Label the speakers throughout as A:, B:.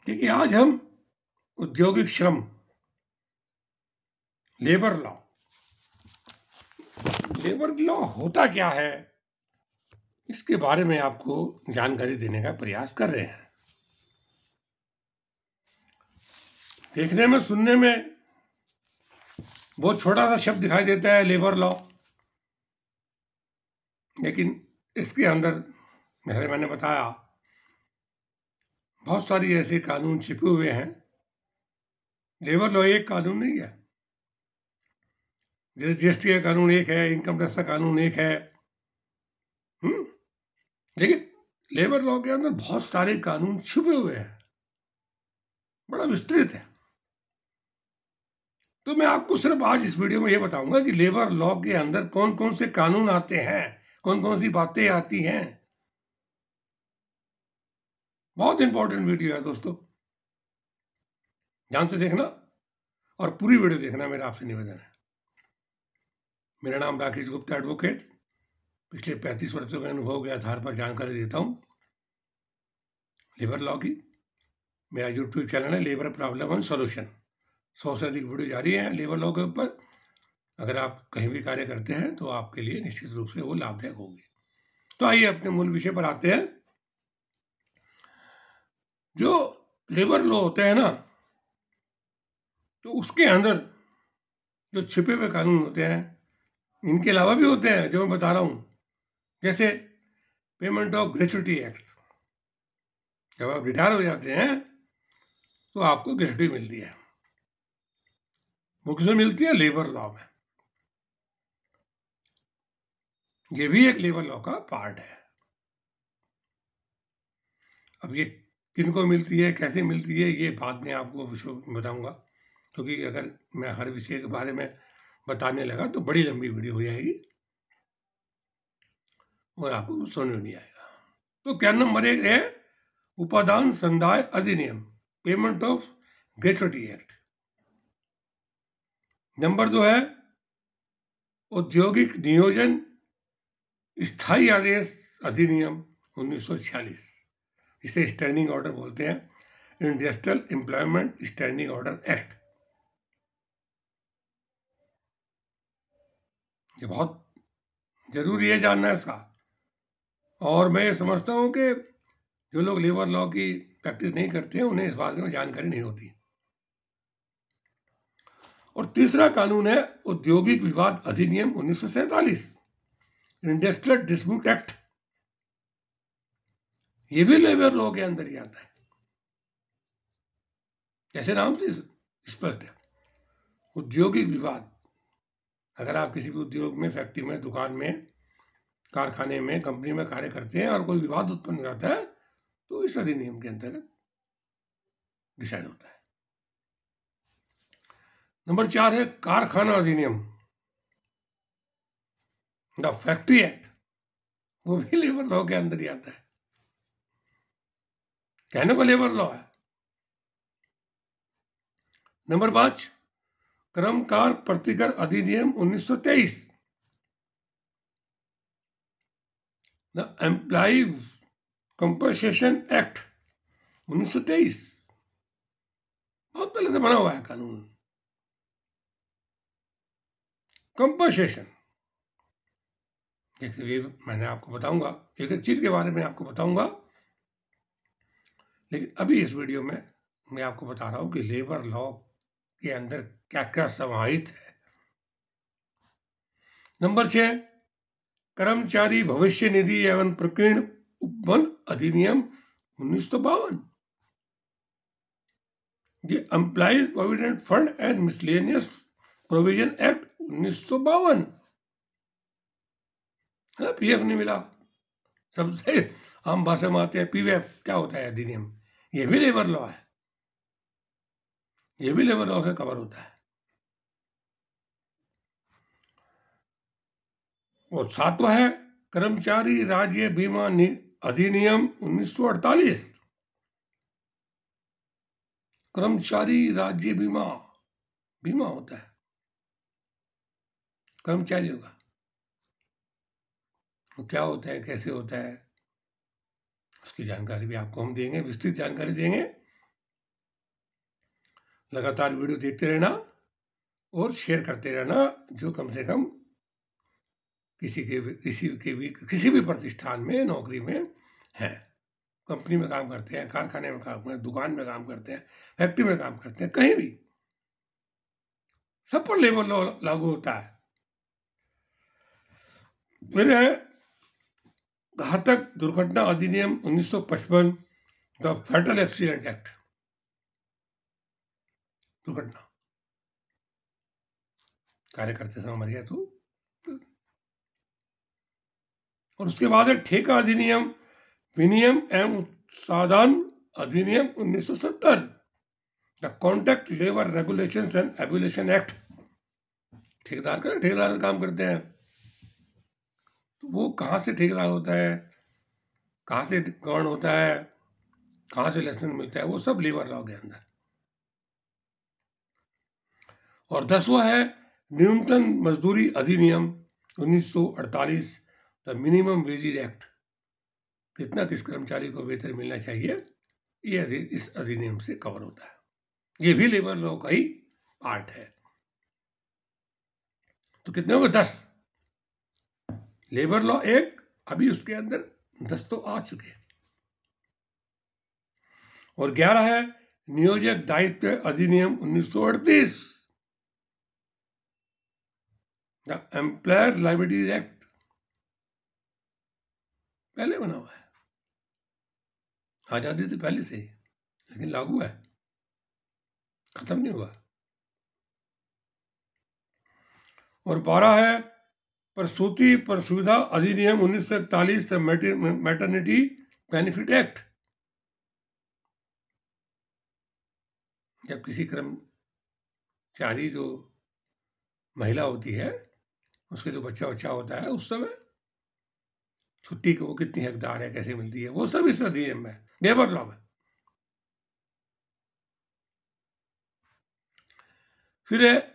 A: क्योंकि आज हम औद्योगिक श्रम, लेबर लॉ होता क्या है, इसके बारे में आपको जानकारी देने का प्रयास कर रहे हैं। देखने में, सुनने में बहुत छोटा सा शब्द दिखाई देता है लेबर लॉ, लेकिन इसके अंदर जैसे मैंने बताया बहुत सारी ऐसे कानून छिपे हुए हैं। लेबर लॉ एक कानून नहीं है, जैसे जीएसटी का कानून एक है, इनकम टैक्स का कानून एक है, लेकिन लेबर लॉ के अंदर बहुत सारे कानून छुपे हुए हैं, बड़ा विस्तृत है। तो मैं आपको सिर्फ आज इस वीडियो में ये बताऊंगा कि लेबर लॉ के अंदर कौन कौन से कानून आते हैं, कौन कौन सी बातें आती हैं। बहुत इंपॉर्टेंट वीडियो है दोस्तों, ध्यान से देखना और पूरी वीडियो देखना, मेरा आपसे निवेदन है। मेरा नाम राकेश गुप्ता एडवोकेट, पिछले 35 वर्षों के अनुभव के आधार पर जानकारी देता हूँ लेबर लॉ की। मेरा यूट्यूब चैनल है लेबर प्रॉब्लम एंड सॉल्यूशन। 100 से अधिक वीडियो जारी हैं लेबर लॉ के ऊपर। अगर आप कहीं भी कार्य करते हैं तो आपके लिए निश्चित रूप से वो लाभदायक होगी। तो आइए अपने मूल विषय पर आते हैं। जो लेबर लॉ होते हैं ना, तो उसके अंदर जो छिपे हुए कानून होते हैं, इनके अलावा भी होते हैं जो मैं बता रहा हूं। जैसे पेमेंट ऑफ ग्रेच्युटी एक्ट, जब आप रिटायर हो जाते हैं तो आपको ग्रेच्युटी मिलती है। वो किसमें मिलती है? लेबर लॉ में। ये भी एक लेबर लॉ का पार्ट है। अब ये किनको मिलती है, कैसे मिलती है, ये बाद में आपको बताऊंगा, क्योंकि अगर मैं हर विषय के बारे में बताने लगा तो बड़ी लंबी वीडियो हो जाएगी और आपको समझ में नहीं आएगा। तो क्या नंबर 1 है उपादान संदाय अधिनियम, payment of gratuity act. Number 2 है औद्योगिक नियोजन स्थायी आदेश अधिनियम 1946, इसे स्टैंडिंग ऑर्डर बोलते हैं, industrial employment standing order act. ये बहुत जरूरी है जानना इसका। और मैं ये समझता हूं कि जो लोग लेबर लॉ की प्रैक्टिस नहीं करते हैं उन्हें इस बात में जानकारी नहीं होती। और तीसरा कानून है औद्योगिक विवाद अधिनियम 1947, इंडस्ट्रियल डिस्प्यूट एक्ट। ये भी लेबर लॉ के अंदर ही आता है, जैसे नाम से स्पष्ट है, औद्योगिक विवाद। अगर आप किसी भी उद्योग में, फैक्ट्री में, दुकान में, कारखाने में, कंपनी में कार्य करते हैं और कोई विवाद उत्पन्न हो जाता है तो इस अधिनियम के अंतर्गत डिसाइड होता है। नंबर 4 है कारखाना अधिनियम, द फैक्ट्री एक्ट। वो भी लेबर लॉ के अंदर ही आता है, कहने को लेबर लॉ है। नंबर 5 कर्मकार प्रतिकर अधिनियम 1923, द एम्प्लॉय कंपनसेशन एक्ट 1923, बहुत पहले से बना हुआ है कानून। कंपनसेशन, देखिए मैंने आपको बताऊंगा, एक एक चीज के बारे में आपको बताऊंगा, लेकिन अभी इस वीडियो में मैं आपको बता रहा हूं कि लेबर लॉ के अंदर क्या क्या समाहित है। नंबर 6 कर्मचारी भविष्य निधि एवं प्रकीर्ण उपबंध अधिनियम 1952, the employees provident fund and miscellaneous provision act 1952। PF नहीं मिला, सबसे आम भाषा में आते हैं पीएफ। क्या होता है अधिनियम? ये भी लेबर लॉ है, ये भी लेबर लॉ से कवर होता है। और 7वां है कर्मचारी राज्य बीमा अधिनियम 1948, कर्मचारी राज्य बीमा, बीमा होता है कर्मचारियों का। तो क्या होता है, कैसे होता है, उसकी जानकारी भी आपको हम देंगे, विस्तृत जानकारी देंगे। लगातार वीडियो देखते रहना और शेयर करते रहना, जो कम से कम किसी भी प्रतिष्ठान में नौकरी में है, कंपनी में काम करते हैं, कारखाने में काम करते हैं, दुकान में काम करते हैं, फैक्ट्री में काम करते हैं, कहीं भी सब पर लेबर लॉ लागू होता है। फिर है घातक दुर्घटना अधिनियम 1955, द फैटल एक्सीडेंट एक्ट। दुर्घटना, कार्य करते समय मर गया तो। और उसके बाद है ठेका अधिनियम, विनियम एवं उत्पादन अधिनियम 1970, the contract labour regulations and abolition act. ठेकेदार का काम करते हैं, तो वो कहाँ से ठेकेदार होता है, कहाँ से गवर्न होता है, कहाँ से लाइसेंस मिलता है, वो सब लेबर लॉ के अंदर। और 10वां है न्यूनतम मजदूरी अधिनियम 1948, द मिनिमम वेजेज एक्ट। कितना किस कर्मचारी को वेतन मिलना चाहिए, ये इस अधिनियम से कवर होता है। ये भी लेबर लॉ का ही पार्ट है। तो कितने होंगे? 10। लेबर लॉ एक, अभी उसके अंदर 10 तो आ चुके हैं। और 11 है नियोजक दायित्व अधिनियम 1938, द एम्प्लॉयर लायबिलिटीज एक्ट। पहले बना हुआ है, आजादी से पहले से ही, लेकिन लागू है, खत्म नहीं हुआ। और 12 है प्रसूति पर सुविधा अधिनियम 1941, मैटरनिटी बेनिफिट एक्ट। जब किसी कर्मचारी जो महिला होती है, उसके जो बच्चा होता है, उस समय छुट्टी को वो कितनी हकदार है, कैसे मिलती है, वो सब इस अधिनियम में, लेबर लॉ में। फिर है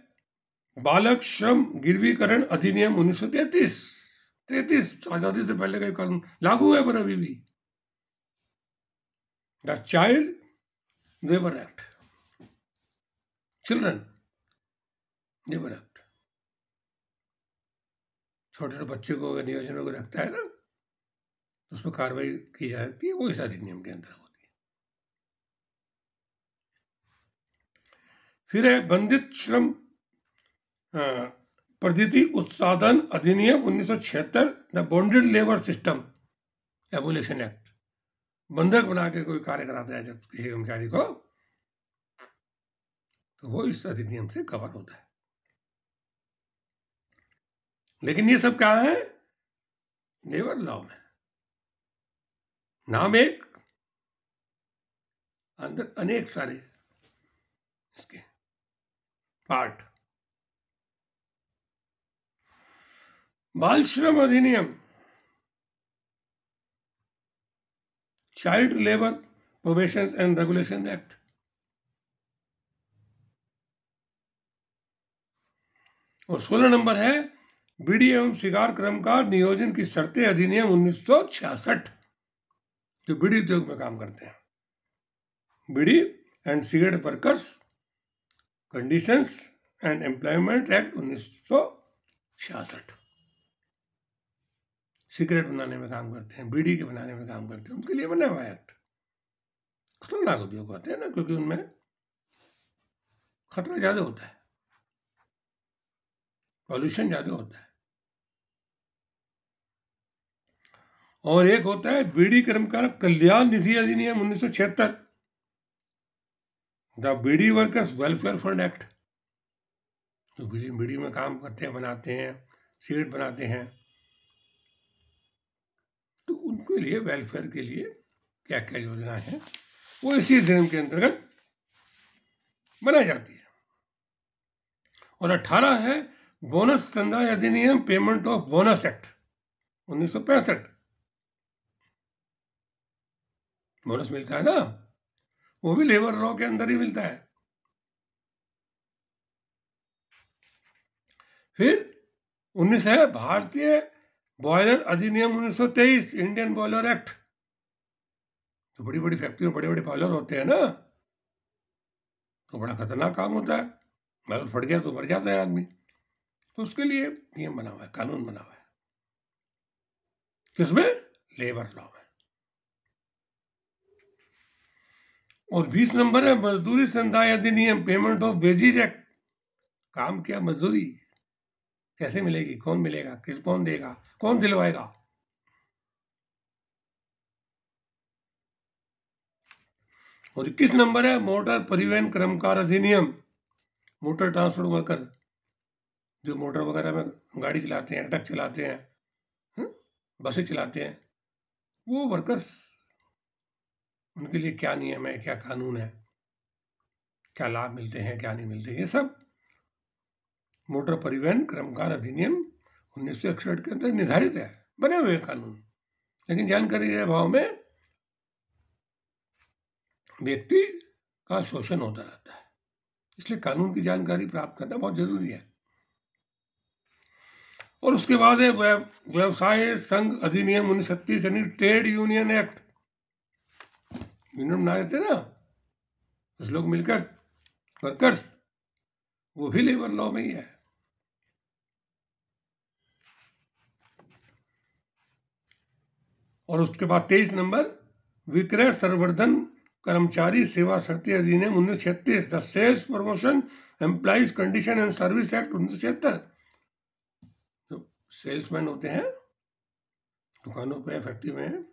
A: बालक श्रम गिरवीकरण अधिनियम 1933, आजादी से पहले का कानून लागू है पर अभी भी। The child labour act, children labour act. छोटे बच्चे को अगर नियोजन को रखता है ना, तो उस पर कार्रवाई की जा सकती है, वो इस अधिनियम के अंदर होती है। फिर है बंधित श्रम पद्धति उत्साधन अधिनियम 1976, the bonded labour system abolition act. बंधक बना के कोई कार्य कराता है जब किसी कर्मचारी को, तो वो इस अधिनियम से कवर होता है। लेकिन ये सब क्या है? लेबर लॉ में नाम एक, अंदर अनेक सारे इसके पार्ट। बाल श्रम अधिनियम, child labour probation and regulation act. और 16 नंबर है बीड़ी एवं शिकार कर्मकार नियोजन की शर्तें अधिनियम 1966, जो बीड़ी उद्योग में काम करते हैं। Beedi and cigarette workers conditions and employment act 1966। Cigarette बनाने में काम करते हैं, बीड़ी के बनाने में काम करते हैं, उनके लिए बना हुआ एक्ट। खतरनाक उद्योग होते हैं ना, क्योंकि उनमें खतरा ज्यादा होता है, पॉल्यूशन ज्यादा होता है। और एक होता है बीड़ी कर्मकार कल्याण निधि अधिनियम 1976, the bidi workers welfare fund act. जो बीड़ी में काम करते हैं, बनाते हैं, सिगरेट बनाते हैं, तो उनके लिए वेलफेयर के लिए क्या क्या योजना है, वो इसी अधिनियम के अंतर्गत बनाई जाती है। और 18 है बोनस संदाय अधिनियम, payment of bonus act 1965। Bonus मिलता है ना, वो भी लेबर लॉ के अंदर ही मिलता है। फिर 19 है भारतीय बॉयलर अधिनियम 1923, इंडियन बॉयलर एक्ट। तो बड़ी बड़ी फैक्ट्रियों बड़े बड़े बॉयलर होते हैं ना, तो बड़ा खतरनाक काम होता है, बल्ब फट गया तो मर जाता है आदमी। तो उसके लिए नियम बना हुआ है, कानून बना हुआ है। किसमें? लेबर लॉ में। और 20 नंबर है मजदूरी संदाय अधिनियम, पेमेंट ऑफ वेजेज एक्ट। काम किया, मजदूरी कैसे मिलेगी, कौन मिलेगा, कौन देगा, कौन दिलवाएगा। और 21 नंबर है मोटर परिवहन कर्मकार अधिनियम, मोटर ट्रांसपोर्ट वर्कर, जो मोटर वगैरह में गाड़ी चलाते हैं, ट्रक चलाते हैं, बसें चलाते हैं, वो वर्कर्स, उनके लिए क्या नियम है, क्या कानून है, क्या लाभ मिलते हैं, क्या नहीं मिलते, ये सब मोटर परिवहन कर्मकार अधिनियम 1961 के अंदर निर्धारित है, बने हुए कानून। लेकिन जानकारी के अभाव में व्यक्ति का शोषण होता रहता है, इसलिए कानून की जानकारी प्राप्त करना बहुत जरूरी है। और उसके बाद है व्यवसाय संघ अधिनियम 1936, यानी ट्रेड यूनियन एक्ट। यूनियन बना देते ना कुछ लोग मिलकर, वर्कर्स, वो भी लेबर लॉ में ही है। और उसके बाद 23 नंबर विक्रय संवर्धन कर्मचारी सेवा शर्तें अधिनियम 1936, the sales promotion employees condition and service act 1976। जो सेल्समैन होते हैं, दुकानों पे, फैक्ट्री में,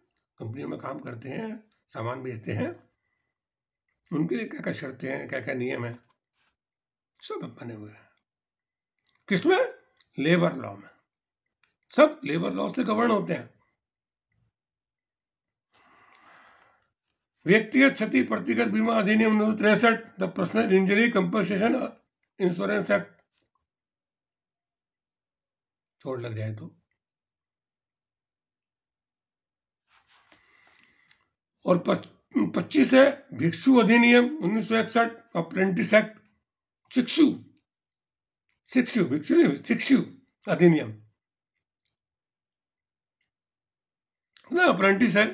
A: कंपनियों में काम करते हैं, सामान बेचते हैं, उनके लिए क्या क्या शर्तें हैं, क्या क्या नियम है, सब बने हुए हैं। किसमें? लेबर लॉ में। सब लेबर लॉ से गवर्न होते हैं। व्यक्तिगत क्षति प्रतिकर बीमा अधिनियम 1963, the personal injury compensation insurance act. चोट लग जाए तो। और 25 है भिक्षु अधिनियम 1961, अप्रेंटिस एक्ट। भिक्षु अधिनियम ना, अप्रेंटिस है,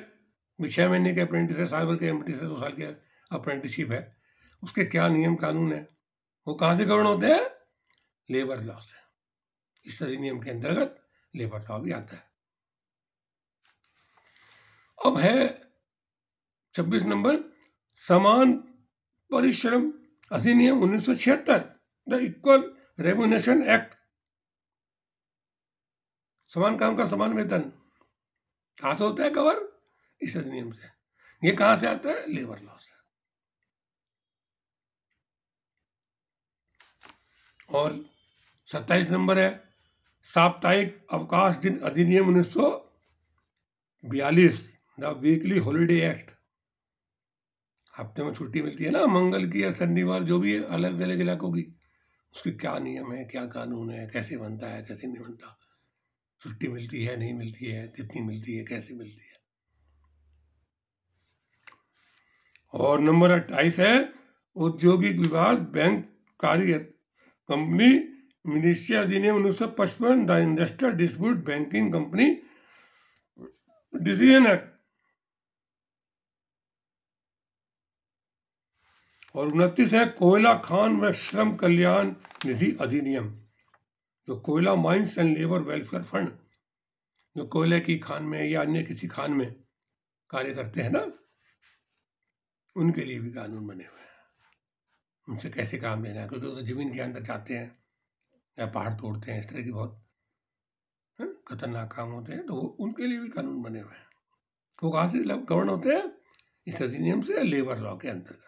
A: 6 महीने के अप्रेंटिस है, साल भर के अप्रेंटिस है, 2 साल के अप्रेंटिसशिप है, उसके क्या नियम कानून है, वो कहां से गवर्न होते हैं? लेबर लॉ से। इस अधिनियम के अंतर्गत लेबर लॉ भी आता है। अब है 26 नंबर समान परिश्रम अधिनियम 1976, द इक्वल रेम्युनरेशन एक्ट। समान काम का समान वेतन कहां से होता है कवर? इस अधिनियम से। ये कहां से आता है? लेबर लॉ से। और 27 नंबर है साप्ताहिक अवकाश दिन अधिनियम 1942, द वीकली हॉलिडे एक्ट। हफ्ते में छुट्टी मिलती है ना, मंगल की या शनिवार, जो भी अलग अलग इलाकों की, उसके क्या नियम है, क्या कानून है, कैसे बनता है, कैसे नहीं बनता, छुट्टी मिलती है, नहीं मिलती है, कितनी मिलती है, कैसे मिलती है। और नंबर 28 है औद्योगिक विवाद बैंक कार्य कंपनी मिनिस्ट्री अधिनियम 1955, the industrial dispute banking company decision act. और 29 है कोयला खान व श्रम कल्याण निधि अधिनियम, जो कोयला mines and labour welfare fund, जो कोयले की खान में या अन्य किसी खान में कार्य करते हैं ना, उनके लिए भी कानून बने हुए हैं, उनसे कैसे काम लेना है, क्योंकि वो तो जमीन के अंदर जाते हैं या पहाड़ तोड़ते हैं, इस तरह की बहुत खतरनाक काम होते हैं, तो वो उनके लिए भी कानून बने हुए हैं। वो कहाँ से गवर्न होते हैं? इस अधिनियम से, लेबर लॉ के अंतर्गत।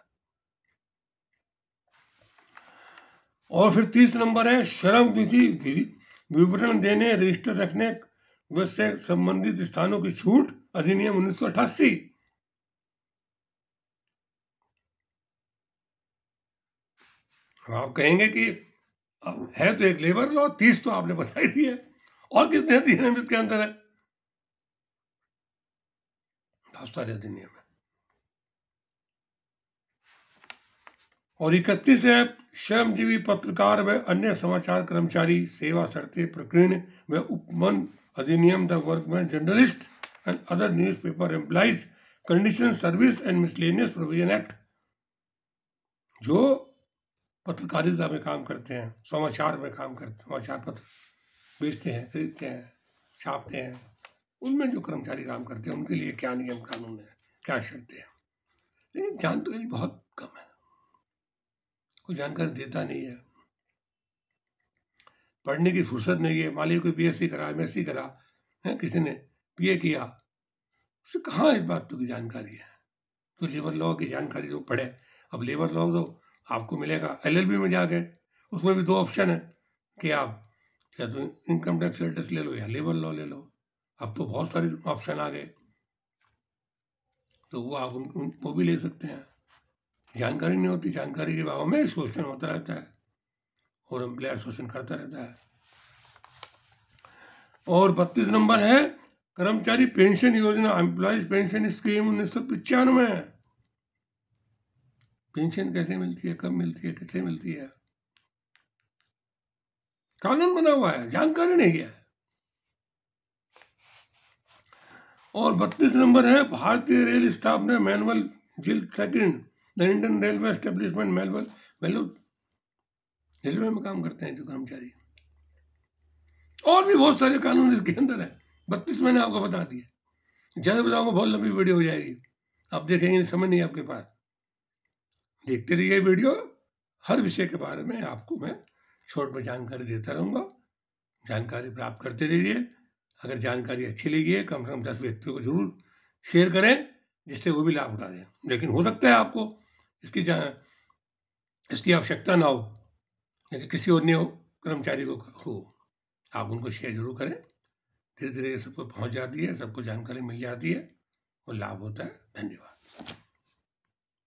A: और फिर 30 नंबर है श्रम विधि विवरण देने, रजिस्टर रखने से संबंधित स्थानों की छूट अधिनियम 1988। आप कहेंगे कि है तो एक लेबर लॉ, 30 तो आपने बता ही दिया, और कितने अधिनियम इसके अंदर है? बहुत सारे अधिनियम है। और 31 है श्रमजीवी पत्रकार व अन्य समाचार कर्मचारी सेवा शर्तें प्रकीर्ण व उपमन अधिनियम, the workman journalist and other newspaper employees condition service and miscellaneous provision act. जो पत्रकारिता में काम करते हैं, समाचार में काम करते हैं, समाचार पत्र बेचते हैं, खरीदते हैं, छापते हैं, उनमें जो कर्मचारी काम करते हैं उनके लिए क्या नियम कानून है, क्या शर्तें हैं। लेकिन जानकारी बहुत कम है, कोई जानकारी देता नहीं है, पढ़ने की फुर्सत नहीं है। मान लीजिए कोई बीएससी करा, एमएससी करा है, किसी ने बीए किया, उससे कहाँ इस बात की जानकारी है। तो लेबर लॉ की जानकारी जो पढ़े, अब लेबर लॉ तो आपको मिलेगा एलएलबी में जाके, उसमें भी 2 ऑप्शन है कि आप या तो इनकम टैक्स लेटेस्ट ले लो या लेबर लॉ ले लो। अब तो बहुत सारे ऑप्शन आ गए, तो वो आप वो भी ले सकते हैं। जानकारी नहीं होती, जानकारी के अभाव में शोषण होता रहता है और एम्प्लॉयर शोषण करता रहता है। और 32 नंबर है कर्मचारी पेंशन योजना, एम्प्लॉयज पेंशन स्कीम 1995। पेंशन कैसे मिलती है, कब मिलती है, किससे मिलती है, कानून बना हुआ है, जानकारी नहीं है। और 32 नंबर है भारतीय रेल स्टाफ ने मैनुअल जिल second the Indian railway establishment manual railway में काम करते हैं जो कर्मचारी। और भी बहुत सारे कानून इसके अंदर है, 32 मैंने आपको बता दिए। ज्यादा बताऊंगा बहुत लंबी वीडियो हो जाएगी, आप देखेंगे समय नहीं आपके पास। देखते रहिए वीडियो, हर विषय के बारे में आपको मैं शॉर्ट में जानकारी देता रहूँगा, जानकारी प्राप्त करते रहिए। अगर जानकारी अच्छी लगी है, कम से कम 10 व्यक्तियों को जरूर शेयर करें जिससे वो भी लाभ उठा दें। लेकिन हो सकता है आपको इसकी आवश्यकता ना हो, लेकिन किसी और ने कर्मचारी को हो, आप उनको शेयर जरूर करें। धीरे धीरे सबको पहुंच जाती है, सबको जानकारी मिल जाती है और लाभ होता है। धन्यवाद।